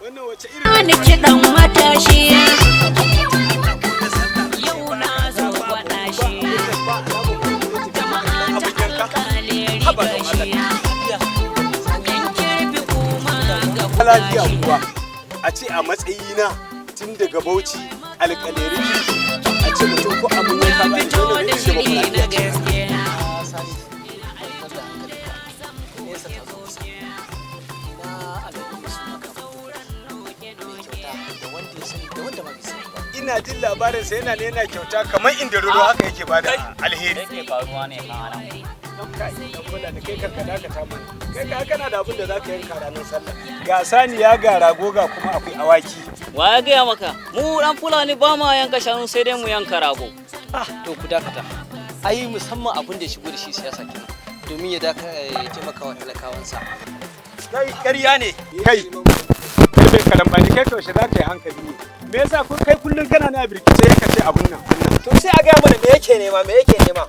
Wannan wace irin ni kiɗan matashi yau na zo faɗa shi jama'a ta alƙaleri gashi yan kirfi kuma ga lafiya kuwa a ce a matsayina tun daga Bauchi alƙaleri a ce mutum ko abun ya kama fito da shiri na gaske ina jin labarin sa yana ne yana kyauta kamar inda rudo haka yake bada alheri yake faruwa ne kan anan kai kula da kai karka dakata mana kai ka kana da abin da zaka yanka ranar sallah ga saniya ga rago ga kuma akwai awaki wa ya gaya maka mu dan fulani ba ma yanka shanu sai dai mu yanka rago to ku dakata ai musamman abin da ya shigo da shi siyasa kenan domin ya taimaka wa talakawansa kai ƙarya ne kai bai karambani kai kaushe za ka yi hankali ne me yasa kai kullum kana na birkice ya kace abun nan to sai a ga mana me yake nema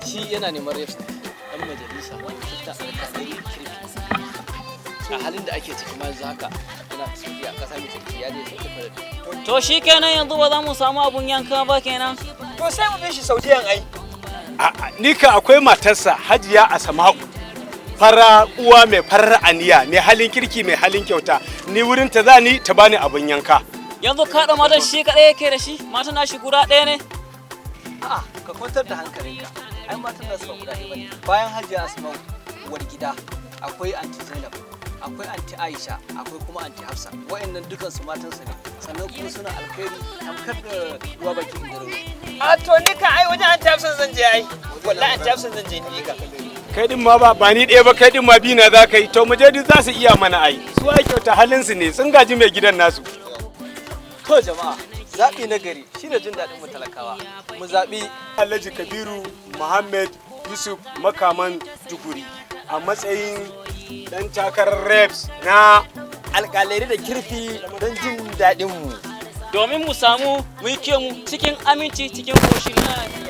shi yana neman refs dan majalisa ta alƙalai kirki a halin da ake ciki ma yanzu haka yana tafiya ƙasa mai tsarki ya je sai fara to shikenan yanzu ba za mu samu abun yanka ba kenan to sai mu bi shi Saudiyan ai ni ka akwai matarsa Hajiya Asma'u fara uwa mai farar aniya mai halin kirki mai halin kyauta ni wurin ta zani ta bani abun yanka yanzu kaɗa matan shi kaɗai yake da shi matan nashi guda ɗaya ne a'a ka kwantar da hankalinka ai matan da su ba guda ɗaya bane bayan Hajiya Asma'u uwar gida akwai anti Zainab akwai anti Aisha akwai kuma anti Hafsa wa'annan dukan su matan su ne sannan kuma suna alkhairi tamkar da ruwa bakin garo a to ni ka ai wajen anti Hafsa zan je ai wallahi anti Hafsa zan je ni ka kai din ma ba ni ɗaya ba kai din ma bi na za ka yi to mu je duk za su iya mana ai su ai kyauta halin su ne sun gaji mai gidan nasu to jama'a zaɓi na gari shine jin daɗin mu talakawa mu zaɓi Alhaji Kabiru Muhammad Yusuf Makaman Juguri a matsayin dan takarar reps na alƙalai da kirfi don jin daɗin mu domin mu samu mu yi mu cikin aminci cikin koshin lafiya